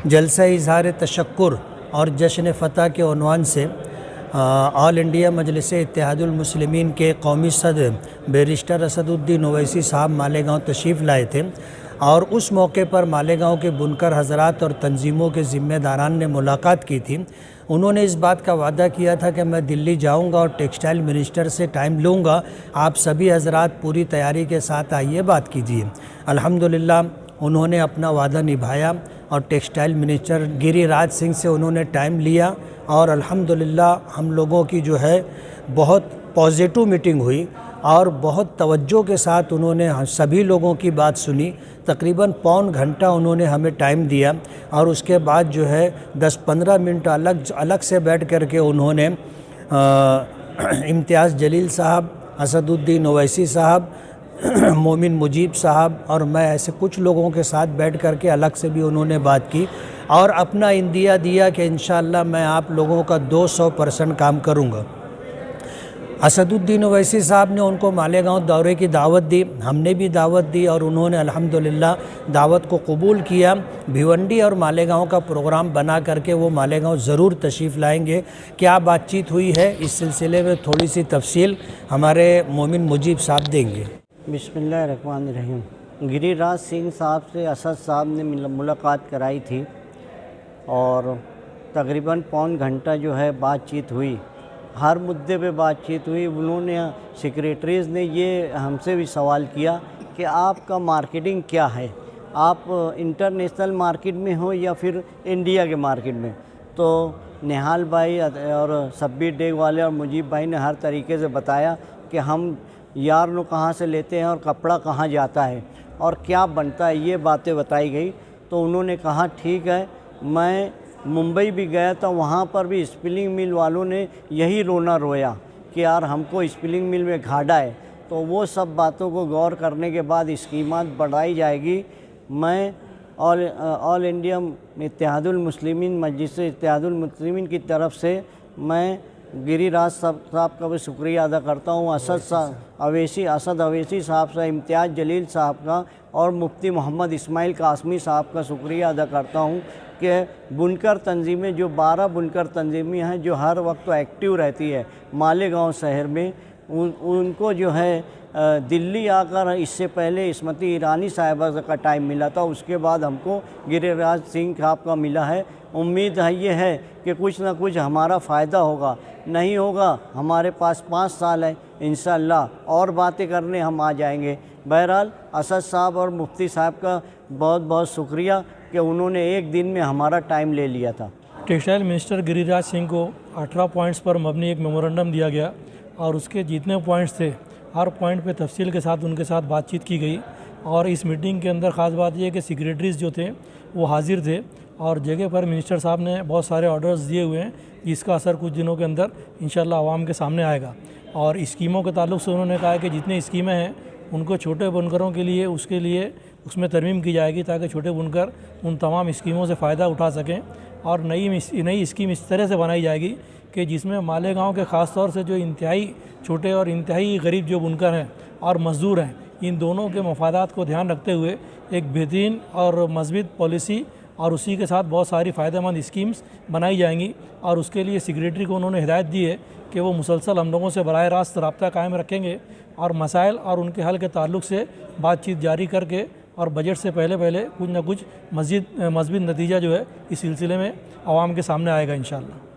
जलसा इज़हार तशक्कुर और जश्न फ़तह के उन्वान से ऑल इंडिया मजलिस इत्तेहादुल मुस्लिमीन के कौमी सदर बैरिस्टर असदुद्दीन ओवैसी साहब मालेगांव तशरीफ़ लाए थे और उस मौके पर मालेगांव के बुनकर हजरात और तंजीमों के ज़िम्मेदारान ने मुलाकात की थी। उन्होंने इस बात का वादा किया था कि मैं दिल्ली जाऊंगा और टेक्सटाइल मिनिस्टर से टाइम लूँगा, आप सभी हजरात पूरी तैयारी के साथ आइए, बात कीजिए। अल्हम्दुलिल्लाह उन्होंने अपना वादा निभाया और टेक्सटाइल मिनिस्टर गिरिराज सिंह से उन्होंने टाइम लिया और अल्हम्दुलिल्लाह हम लोगों की जो है बहुत पॉजिटिव मीटिंग हुई और बहुत तवज्जो के साथ उन्होंने सभी लोगों की बात सुनी। तकरीबन पौन घंटा उन्होंने हमें टाइम दिया और उसके बाद जो है 10-15 मिनट अलग से बैठ कर के उन्होंने इम्तियाज़ जलील साहब, असदुद्दीन ओवैसी साहब, मोमिन मुजीब साहब और मैं ऐसे कुछ लोगों के साथ बैठ कर के अलग से भी उन्होंने बात की और अपना इंदिया दिया कि इंशाअल्लाह मैं आप लोगों का 200% काम करूँगा। असदुद्दीन ओवैसी साहब ने उनको मालेगांव दौरे की दावत दी, हमने भी दावत दी और उन्होंने अल्हम्दुलिल्लाह दावत को कबूल किया। भिवंडी और मालेगांव का प्रोग्राम बना करके वो मालेगांव ज़रूर तशरीफ़ लाएंगे। क्या बातचीत हुई है इस सिलसिले में थोड़ी सी तफसील हमारे मोमिन मुजीब साहब देंगे। बिस्मिल्लाहिर्रहमानिर्रहीम। गिरिराज सिंह साहब से असद साहब ने मुलाकात कराई थी और तकरीबन पौन घंटा जो है बातचीत हुई, हर मुद्दे पे बातचीत हुई। उन्होंने सेक्रेटरीज़ ने ये हमसे भी सवाल किया कि आपका मार्केटिंग क्या है, आप इंटरनेशनल मार्केट में हो या फिर इंडिया के मार्केट में। तो निहाल भाई और सब्बीर डेग वाले और मुजीब भाई ने हर तरीके से बताया कि हम यार्न कहाँ से लेते हैं और कपड़ा कहाँ जाता है और क्या बनता है, ये बातें बताई गई। तो उन्होंने कहा ठीक है। मैं मुंबई भी गया था, वहाँ पर भी स्पिनिंग मिल वालों ने यही रोना रोया कि यार हमको स्पिनिंग मिल में घाटा है। तो वो सब बातों को गौर करने के बाद स्कीमात बढ़ाई जाएगी। मैं ऑल इंडिया इत्तेहादुल मुस्लिमीन मजलिस इत्तेहादुल मुस्लिमीन की तरफ से मैं गिरिराज साहब का भी शुक्रिया अदा करता हूँ, असद अवैसी साहब से, इम्तियाज़ जलील साहब का और मुफ्ती मोहम्मद इस्माइल कासमी साहब का शुक्रिया अदा करता हूँ कि बुनकर तंजीमें जो 12 बुनकर तंजीमें हैं जो हर वक्त एक्टिव रहती है मालेगांव शहर में, उनको जो है दिल्ली आकर इससे पहले इस्मती ईरानी साहिबा का टाइम मिला था, उसके बाद हमको गिरिराज सिंह साहब का मिला है। उम्मीद है ये है कि कुछ ना कुछ हमारा फ़ायदा होगा, नहीं होगा हमारे पास 5 साल है, इंशाअल्लाह और बातें करने हम आ जाएंगे। बहरहाल असद साहब और मुफ्ती साहब का बहुत बहुत शुक्रिया कि उन्होंने एक दिन में हमारा टाइम ले लिया था। टेक्सटाइल मिनिस्टर गिरिराज सिंह को 18 पॉइंट्स पर मबनी एक मेमोरेंडम दिया गया और उसके जितने पॉइंट्स थे हर पॉइंट पे तफसील के साथ उनके साथ बातचीत की गई। और इस मीटिंग के अंदर ख़ास बात यह कि सेक्रेटरीज़ जो थे वो हाजिर थे और जगह पर मिनिस्टर साहब ने बहुत सारे ऑर्डर्स दिए हुए हैं जिसका असर कुछ दिनों के अंदर इंशाल्लाह आवाम के सामने आएगा। और स्कीमों के ताल्लुक़ से उन्होंने कहा कि जितनी स्कीमें हैं उनको छोटे बुनकरों के लिए उसमें तरमीम की जाएगी ताकि छोटे बुनकर उन तमाम स्कीमों से फ़ायदा उठा सकें। और नई स्कीम इस तरह से बनाई जाएगी कि जिसमें मालेगांव के ख़ास तौर से जो इंतहाई छोटे और इंतहाई गरीब जो बुनकर हैं और मज़दूर हैं, इन दोनों के मफादात को ध्यान रखते हुए एक बेहतरीन और मज़बूत पॉलिसी और उसी के साथ बहुत सारी फ़ायदेमंद स्कीम्स बनाई जाएंगी। और उसके लिए सेक्रेटरी को उन्होंने हिदायत दी है कि वो मुसलसल हम लोगों से बराह रास्त रब्ता कायम रखेंगे और मसाइल और उनके हल के ताल्लुक़ से बातचीत जारी करके और बजट से पहले कुछ ना कुछ मज़बूत नतीजा जो है इस सिलसिले में आवाम के सामने आएगा इंशाअल्लाह।